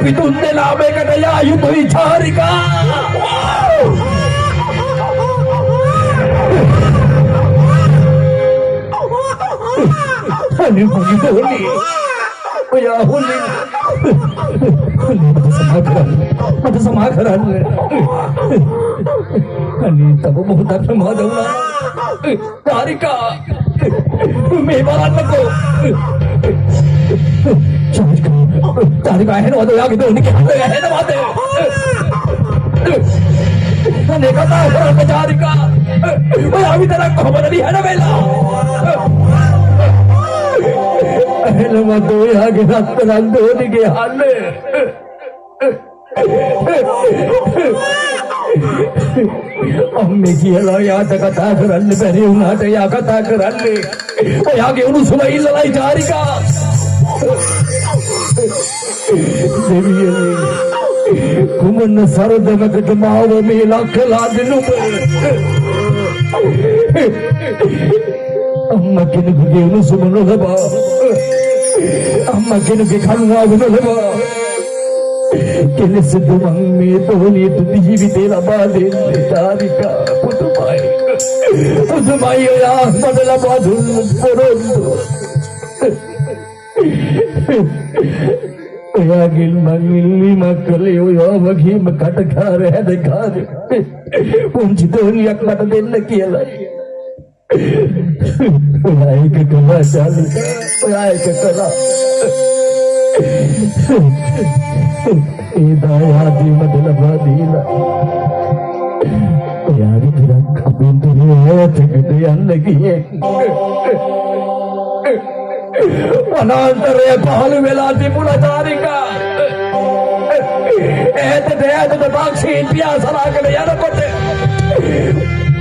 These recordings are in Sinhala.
අපි තුන් දෙනාම එකට යා යුතුයි චාරිකා. අනේ මොකද ඔයා හොල්ලේ මට සමා කරන්න. අනේ තව මොහොතක් ප්‍රමාද වුණා. චාරිකා මේ බලන්නකෝ. චාරිකා එහෙනවද ඔයාගේ දෝණි කියන්නේ එහෙනවද? අනේ කතා කරන්න චාරිකා. ඔයා විතරක් කොහොමද දිහන වෙලා? එහෙනවද ඔයාගේ රත්තරන් දෝණිගේ හන්නේ? අම්මේ කියලා යාට කතා කරන්න බැරි වුණාට යා කතා කරන්නේ ඔයාගේ උණුසුම ඉල්ලලයි චාරිකා. දෙවියනේ කුමන සරදමකට මාව මේ ලක්කලා දෙනුම. අම්මා කෙනෙකුගේ උණුසුම නොලබා අම්මා කෙනෙකුගේ කරුණාව නොලබා කෙලෙස දුමන් මේ තෝනියට ජීවිතේ ලබා දෙන්නේ චාරිකා. පුදුමයි ඔයා මට ලබා දුන්නු පොරොන්දු. ඔයාගෙන් මං ඉල්ලීමක් කළේ ඔයා වගේම කටකාර හැදකාර පුංචි තෝනියක් මට දෙන්න කියලා. ඔයා ඒක කළා චාරිකා. ඔයා ඒක කළා. ඒ දායාදී මට ලබා දීලා ඔයා විතරක් අපෙන් දුරට යන්න ගියේ. අනන්තරය පහළ වෙලා තිබුණා චාරිකා. ඈතට පක්ෂීන් පියාසලාගෙන යනකොට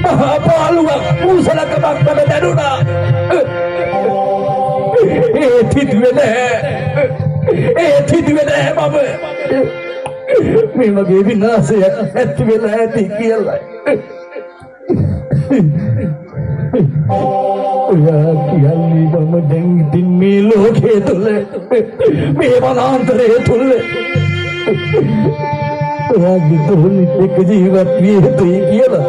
මහා පාළුවක් මුසලකමක් මට දැනුණා. ඒ තිදුවේ නෑ මම මේ වගේ විනාශයක් ඇති වෙලා ඇති කියලා. ඔයා කියන්නේ මම දැන් ඉතින් මේ ලෝකයේ තුල මේ වනාන්තරයේ තුල ඔයාගේ තුලින් එක ජීවත් විය යුතුයි කියලා.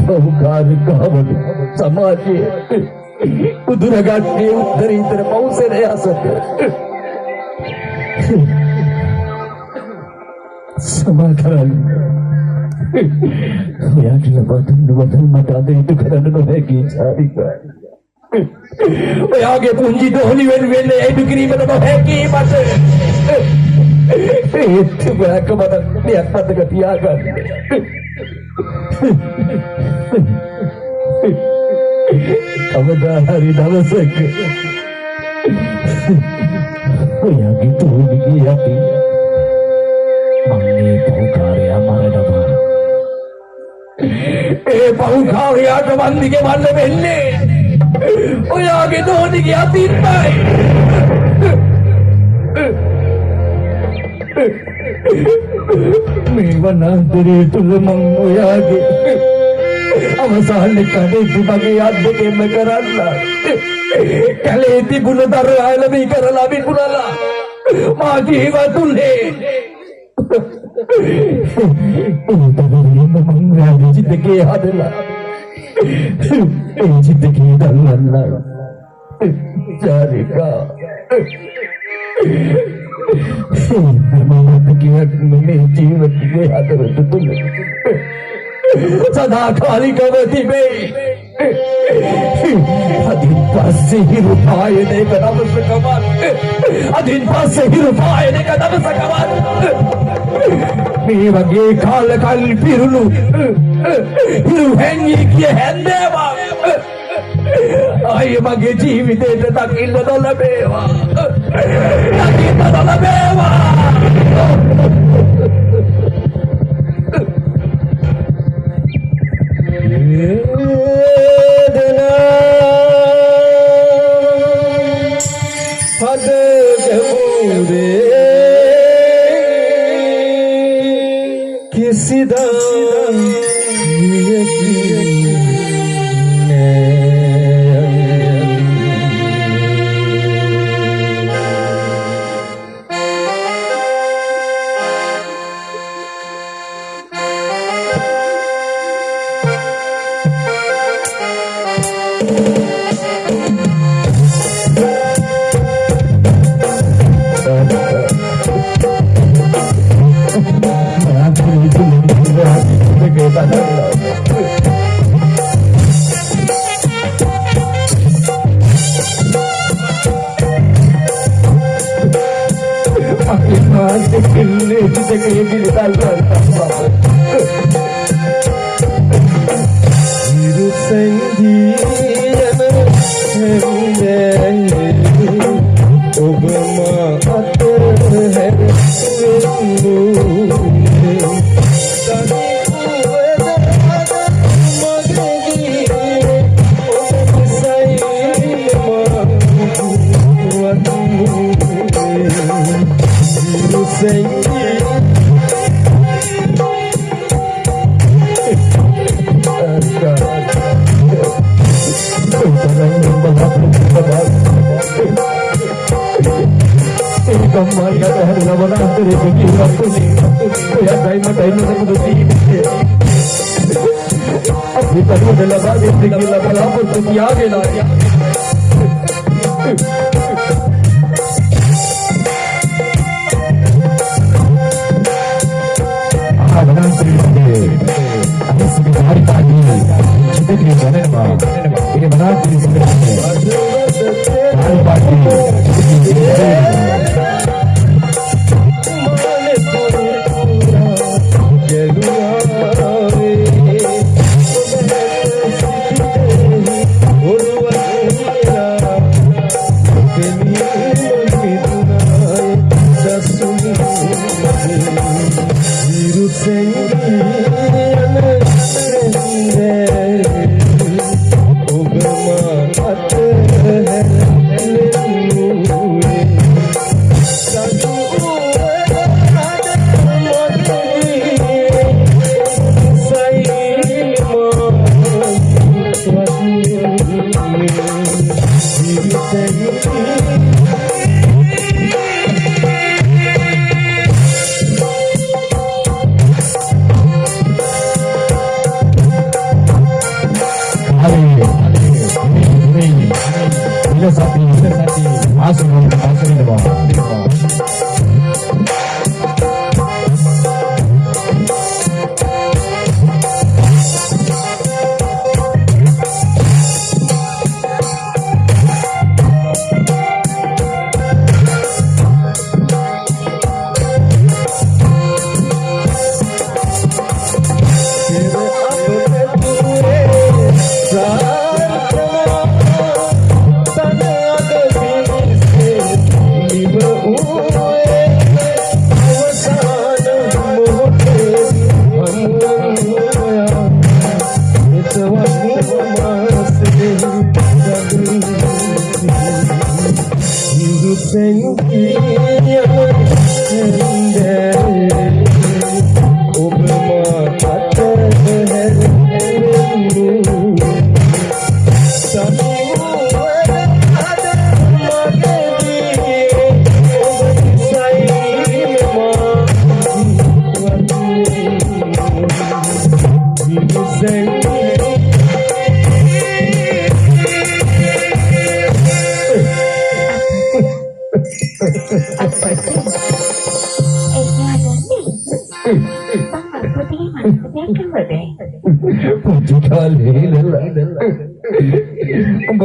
පෞකාරිකවද සමාජයේ උදුරගත්තේ උත්තරීතර පෞසරය අසත සමා කරන්න. ඔයාගේ ලබන මට අද ඉටු කරන්න නොහැකි චාරිකා. ඔයාගේ පුංචි දෝණි වෙනුවෙන් ඉටු කිරීමට නොහැකි මට. ඒත් ඔයාක මට දෙයක් මතක තියාගන්න. කවදා හරි දවසක ඔයාගේ දෝණිගේ යටි මගේ පෞකාරයා මරනවා. ඒ පෞකාරයාට වන්දිගේ මල්ල වෙන්නේ ඔයාගේ දෝණිගේ අතින්මයි. මේ වනාන්තරයේ තුල මං ඔයාගේ අවසානයේ කඩේදී මගේ අත් දෙකෙන්ම කරන්න කැලේ තිබුණ දර අයලමී කරලා විකුණලා මා ජීවතුනේ. මං ඔයාගේ ජීවිතේ හදලා ඒ ජීවිතේ දල්වන්න චාරිකා. මම කියක් මේ ජීවිතේ හදවත තුල සදාකාලිකව තිබේ. අදින් පස්සේ හිරු පායන එක දවසකවත් අදින් පස්සේ හිරු පායන එක දවසකවත් මේ වගේ කාලකල් පිරුණු හිරු හැංගී කිය හැන්දේවා ආයේ මගේ ජීවිතේට දකින්න නොලැබේවා. දකින්න නොලැබේවා.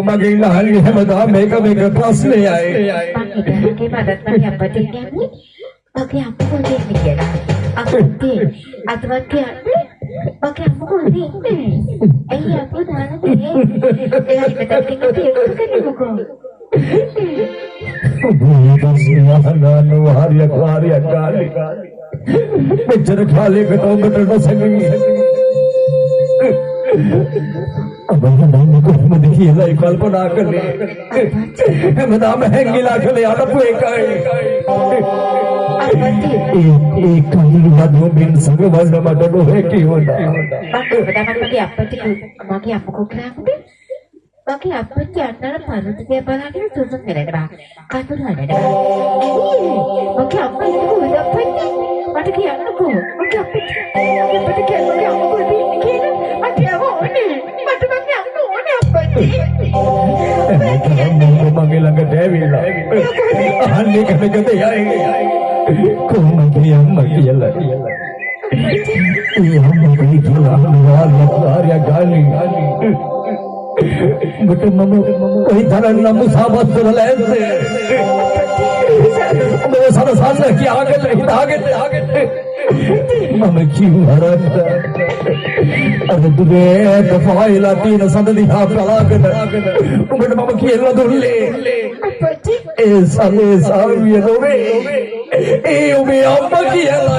Maging lahal niya madami kami kapas niya Panginoon, madatang yang pentingnya nih, bagi aku boleh mikir, aku deh, atau bagi aku boleh nih, aku dah nih, hari penting itu aku kan ibuku. Nanu hari kali, bicara kali ketemu betul sengi. Abang ko madikila kalpana kali madam hengila kali ada puekai एक कहीं बादों बिन संग वजन मदन है कि होता बाकी बताना बाकी आपको क्या होते बाकी आपको जानना भारत के बारे में सोचने मेरे बा कातुर है ना बाकी आपको को उधर पर बाकी आपको भी बाकी आपको manggil ke Dewi lah. Ani kata-kata ya. Kau manggil lah. අම්මගේ කියලා ආර්ය ගාලි මට මම කොයි තරම් නම් මුසාවත් වල ඇද්දේ ඔබ සරසන්න කියාගෙන හිතාගෙන මම කිව්වරත් අර දුවේ කෆයිලා තියෙන සඳදිහා බලාගෙන උඹට මම කියලා දුන්නේ ඒ සමේ සාවිය නොවේ ඒ ඔබේ අම්මා කියලා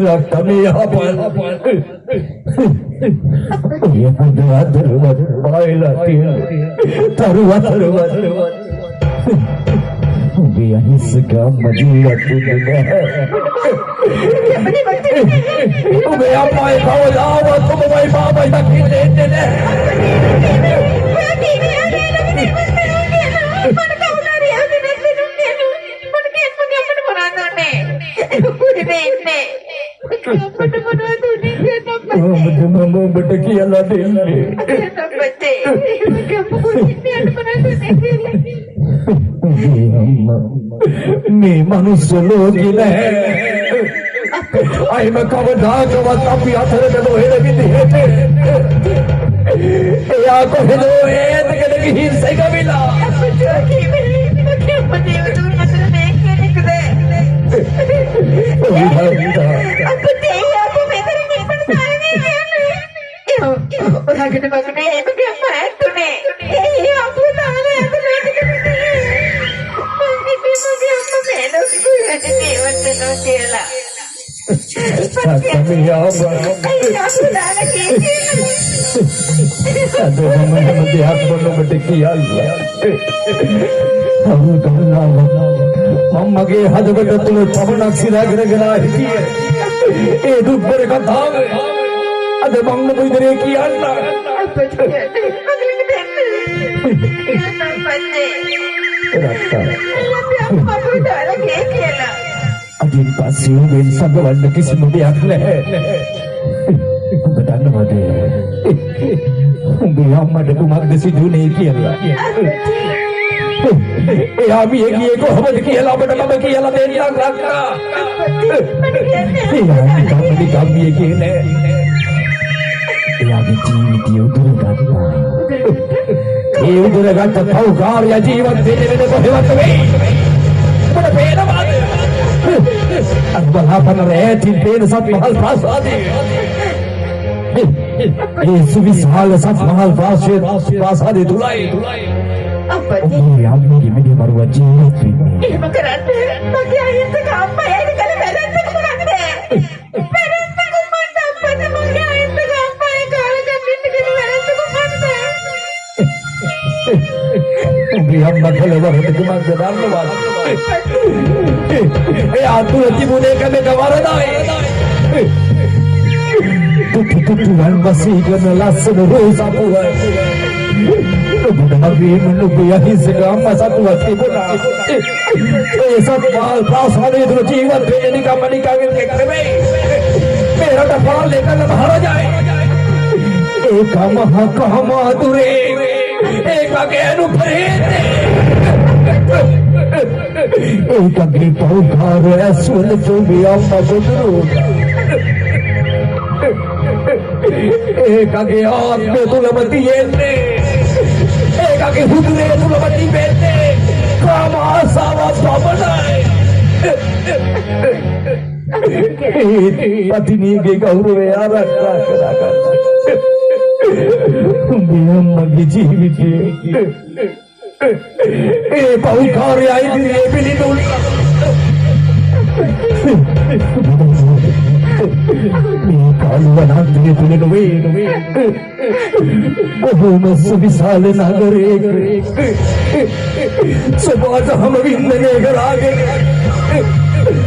Raktamia apal Oye punya teruat bailatin Taruat Biar hisga majilatin Ube apa kau lawat Ube bapa tak kita Betul kialah deh. Ni manusia lagi le. Ay makawada kawan tapi athar dalo hele bindi hete. Ya ko helo et ke hi sai kabila. Kita bangun ni, bagaimana tu ni? Aku tak ada yang terlalu bagaimana aku ada ni macam tu lah. Kami ya Allah. Aku tak lagi. Ada orang melihat bodoh berdeki Allah. Aku tak tahu. Mama ke hadu betul cabanak sirah gera hiya. Itu berkata. Ada bangga berdiri kiana. Apa dia? Apa dah lagi kiana? Adin pasir ben sabawan lagi semua le. Betul nama dia. Biar mada kumak desi dunia kiana. Abi egi ego hamad kiala bada mama kiala deniang rakka. Ini kami egi ne. Lagi dia udah gata. Dia udah gata tahu karya jiwa beda ko hebat we. Pada beda banget. Akbar apa nareti beda sat mahal prasadi. Subishal sat mahal prasadi tulai. Apa dia? Yang ini baru wajib. Makanan. Bagi ayat tu apa ya? Ini kalau beran tu kurang deh. Beran tu kumanda apa tu bagi ayat tu apa ya? Kalau kami tu beran tu kumanda. Biar macam lebar tu kumanda dalam lebar. Atu lagi boleh kami kawaran dah. Tuhan masih kena lasan rosa pula. Nabi menunggu yang Instagram masa tua tiba. Sabal pasal itu jiwa ini kami kangen kekeme. Mera dapat lekan bahara jaye. Eka maha kahama ture. Eka ke anu perhete. Eka ke paukar asul cobi amma bodru. Eka ke aap tulah mati enne. Kaki hudure tu mati bete, kama asawa sabanai. Pati ni ke gauru arak kerakan. Biar magi jiwit. Pau karya ini beli dulu. Kalau nanti tu ni doe. Oh masuk bisal nagare. Sebab हम विंदने करागे.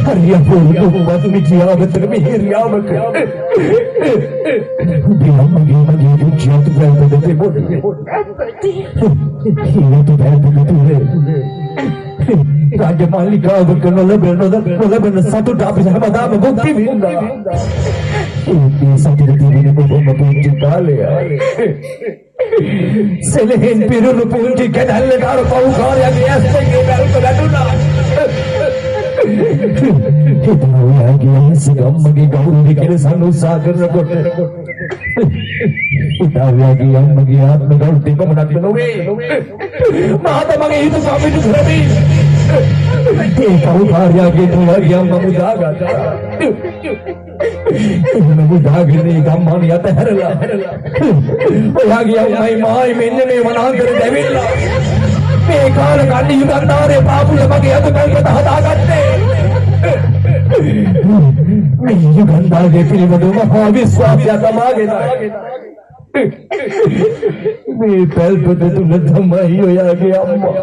हरिया बोलो बात मिठिया बतर मिहिरिया बक. बिना मगे दुचिया तो बैठ देते बोल. ये तो बैठ देते हैं. රාජමාලිකාවක නොලබන සතුට අපි හැමදාම භුක්ති විඳා. ඒ සතුට තිබෙන බොහොම පුංචි කාලේ. සෙලහෙන් පිරුණු පුංචි කැදල්ලට අර පව්කාරයාගේ ඇස් දෙකේ බැල්ම ගැටුණා. හිතාවයාගේ අම්මගේ ගෞරවය කෙරෙසන්න උත්සාහ කරනකොට හිතාවයාගේ අම්මගේ ආත්ම ගෞරවය පමණක් නොවේ මහත මගේ හිත සමිතු කරමි. ඒ පව්කාරයාගේ තුවාගේ අම්ම මුදාගත්තා. එහෙම මුදාගෙන ගම්මානිය අතහැරලා ඔයාගේ අම්මයි මායි මෙන්න මේ වනාන්තරේ දැවිලා මේ කාල කන්නේ යුගන්ධාරේ පාපුල මගේ අත කල්පත හදාගත්තේ. මේ යුගන්ධාරේ පිළිබඳව මහා විශ්වාසය තමාගෙන මේ පැල්පත තුල තමයි ඔයාගේ අම්මා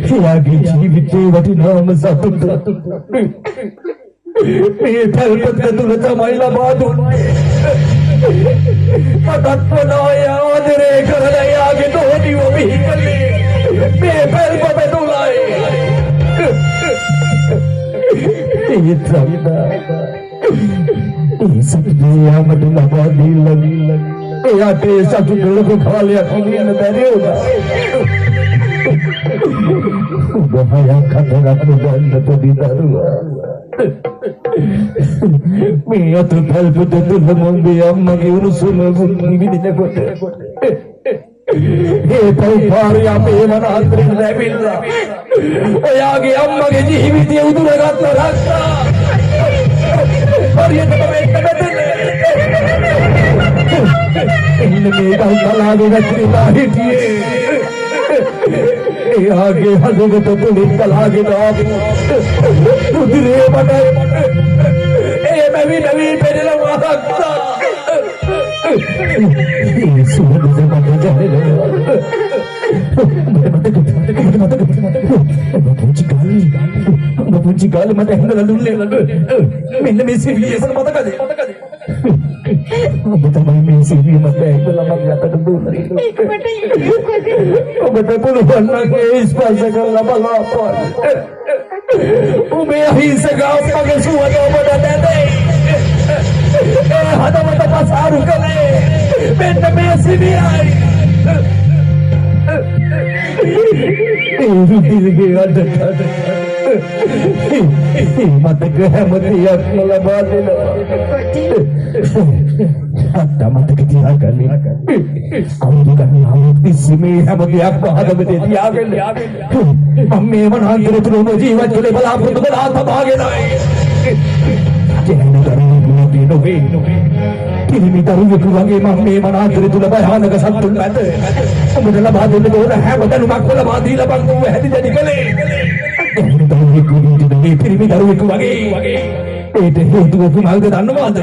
එයාගේ ජීවිතේ වටිනාම සතුට මේ පැල්පත තුල තමයි ලබා දුන්නේ. මටත් වඩා ආදරේ කරලා එයාගේ දෝණිව විහිකලේ මේ පැල්පත තුලයි. ඒ සතුටේමට ලබා දීලා එයාට ඒ සතුට ලොකු කාලයක් ඉන්න බැරි වුණා. ඔබ හයක් හතරක් ගන්න පොඩි දරුවා මේ අත පැල්පත තුල මොන්ගේ අම්මගේ උණුසුම විඳිනකොට ඒ පව්කාරයා අපේ වනාන්තරෙන් ලැබිලා ඔයාගේ අම්මගේ ජීවිතය උදුරගත්ත රක්ෂා හරියටම මේක බෙදෙන්නේ. එන්න මේ ගල්තලාවේ වැටිලා හිටියේ එයාගේ හදවත තුලින් කලාගෙන ආපු උදිරේ මට ඒ මෙවි පෙරලා වහක්තා. පුංචි කාලේ මට හැංගලා දුන්නේ මෙන්න මේ සිවිලියස මතකද? ඔබ තමයි මේ සිවිලිය මට හැංගලා මගේ අතට දුන්නේ. ඔබට පුළුවන් නම් ඒ ස්පර්ශ කරලා බලන්න. ඔබේ අහිංසක අපගේ සුවඳ ඔබට දැනේ. හදවත පසාරු කළේ මෙන්න මේ සිවියයි. ඒ රුධිරගේ අදට මතක හැමතියක් ලබා දෙනවා. මතක තියාගන්න. අවුරුදු ඉස්මේ හැමතියක් හදවතේ තියාගන්න. මම මේ වනාන්තරේ තුල ජීවත් වෙලා බලාපොරොත්තු කළා තබාගෙනයි. පිරිමි දරුවෙකු වගේ මම මේ වනාන්තරේ තුල භයානක සතුන් මැද ඔබට ලබා දෙන්න ඕන හැම දැනුමක් ලබා දීලා බං ඔබ හැදිදැඩි කළේ. පිරිමි දරුවෙකු වගේ ඒට හේතුව කුමක්ද දන්නවද?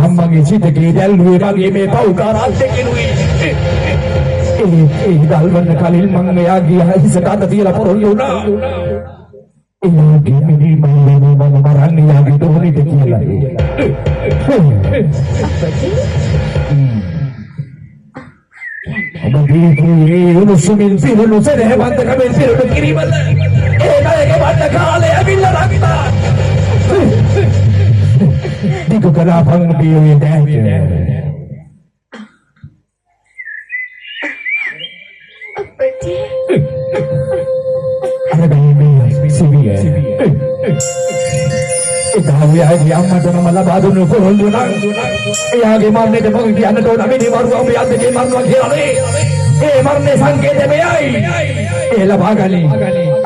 අම්මගේ සිතේ දැල්ුවේ වගේ මේ පව්කාරාත් එක්කිනුයි. ඒ දල්වන්න කලින් මම එයාගේ හිසට අත තියලා පොරොල්ලු වුණා. එයාගේ මිනි මම මරන්නේ යාගේ දෝණිට කියලා. ඔබ දීපේ උණුසුමින් පිරුණු සරහවන්ත කමෙන් පිරුණු කිරිවල ඒකගේ වඩ කාලේ ඇවිල්ලා රක්තා. දිග කරා පංග පියුවේ දැන්නේ. අප්පච්චි එයාගේ අම්මට මම ලබා දුන්නු කොහොල්ලු නම් එයාගේ මරණයට මොකද කියන්නට ඕන? මේ මරුවා මේ අද්දේ මරනවා කියලානේ. ඒ මරණේ සංකේතය මෙයයි. ඒ ලබා ගනි.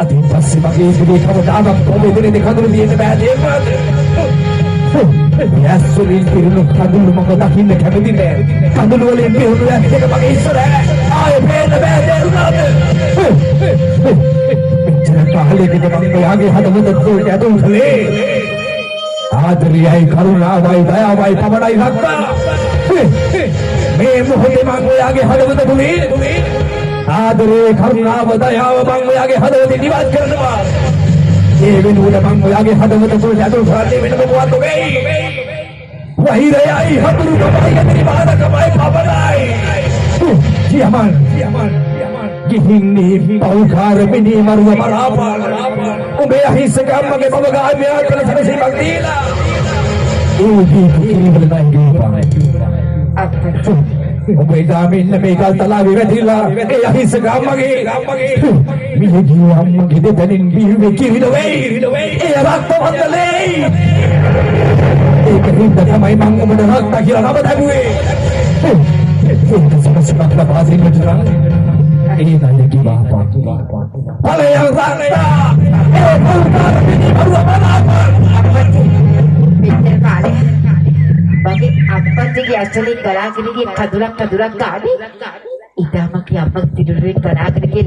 අතින් පස්සේ මගේ ඉදිරියේ කවදාවත් කොබෙදෙන්නේ දෙකඳුරු දින්න බෑ නේද? යස්සුලින් පිරුණු කඳුළු මම දකින්න කැමති නෑ. කඳුළු වලින් පිරුණු ඇස් දෙක මගේ ඉස්සර ආයේ පේන්න බෑ දේරුණාද? පහලේකට මම ඔයාගේ හදවත තුළට ඇතුල් කළේ ආදරයයි කරුණාවයි දයාවයි පමණයි රක්තා. මේ මොහොතේ මම ඔයාගේ හදවත තුලින් ආදරේ කරුණාව දයාව මම ඔයාගේ හදවතේ නිවාස කරනවා. ඒ වෙනුවට මම ඔයාගේ හදවත තුළට ඇතුල් කරන්නේ වෙන මොකක්ද වෙයි? වහිරයයි හතුරුකමයි යතිරි බාධකමයි පමණයි. කියමන් Gihing paukar mini maruga marapal. Umbe ahinsක අම්මගේ මම ගාමියා කළ සැනසීමක් දීලා. Ubi kini belai අප්පච්චි ඔබේ ගාමින් මේ කල් තලාවේ වැටිලා ඒ අහිංසක අම්මගේ මියගිය අම්මගේ දෙපැනින් බිහිවේ කිරින වෙයි ඒ රක්තවන්තලේ ඒක හින්දා තමයි මං ඔබට රක්ත කියලා නම දැමුවේ ඒක සමස්තක් ලබාසින් මෙතන ඒ නැති බාපා පලේ රක්ත ඒ පුල්කාර මිනි මරුව බලාපන් අප්පච්චි මෙච්චර කාලේ bagi apa sih ya asli kalau gini dia kadurak kali itu maki apa tidur di kalau gini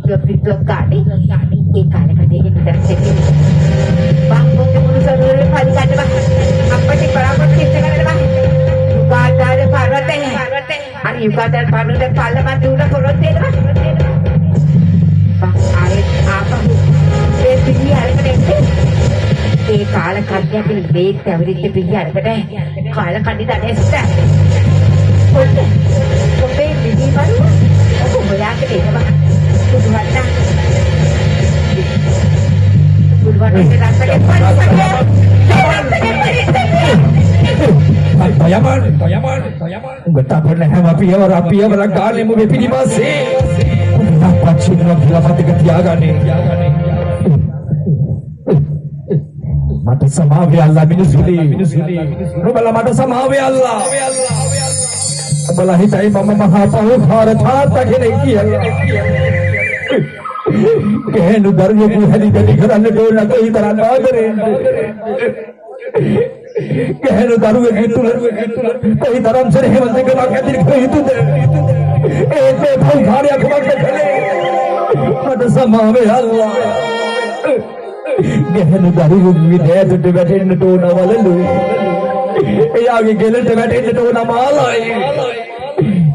dia pintu kali ini kali kan dia kita sedih bang mungkin urusan dulu kali kan bang apa sih kalau kita kan bang juga ada parwate hari juga ada parwate parlemen dulu parwate bang ada apa ini hari kan ඒ කාල කන්‍යක ඉබේත් ඇවිදින්න පිළියරකට කාල කන්දි දැනෙස්ස පොඩ්ඩ ඔබේ විදි බලු ඔබ හොයාගෙන එනවා පුදුවන්න රස්සගේ Tayaman. Betah pernah piawar kali mu bepidi masih. Dapat cinta bila mati ketiagaan ni. Mata samawe Allah minusuli. Rubala mata samawe Allah. Bala hitai mama mahapau bharat hata kene kiya. Kehnu darye ku hali jadi karanne dona koi tarah na kare. Kehnu daruwe gitu koi taram se hemante ke ma khatir koi tu de. Ete bhau khare akhma ke khale. Mata samawe Allah. Kehnu daruwe vidhe tu වැටෙන්න තෝන වලලු. එයාගේ ගෙලට වැටෙන්න තෝන මාලයි.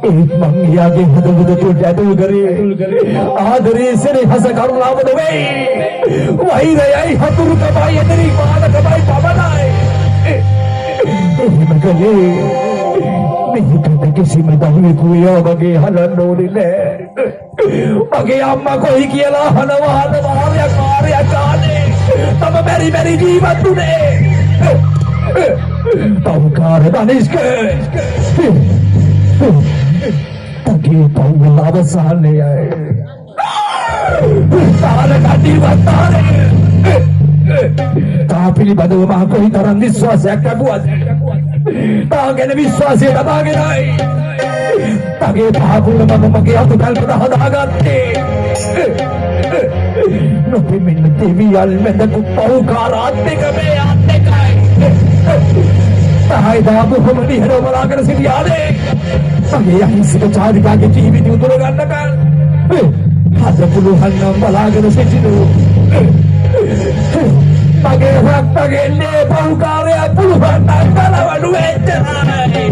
एक मंगिया के हदुद तो जादू करे आदरे से हंस करुणा बदवे वही रही हतुर कबाई तेरी मान कबाई पावनाए मगले नहीं कहते किसी में दावी कोई बगे हलन नोरी ले बगे अम्मा कोई किया हनवान वार्या कार्या काने तब मेरी जीवन तूने तब कार दानिश के Tagi tahu lava sahane ay. Sahane kati batare. Tapi ni badu mah koi taran viswasyak buat. Tagen viswasya tabage nai. Tagi bhabul mama mage atu kalpana hadagatte. Nopi min devi al menda ku pau karatte kame atte kai. Tahai dabu humani hero malagar siriyade. Mage ahinsika චාරිකාගේ ජීවිතය උදුර ගන්නකල් හද පුළුවන් නම් බලාගෙන සිටිනු මගේ රක්තගෙන්නේ පහුකාරය පුළුවන් නම් බලවලු එච්චරයි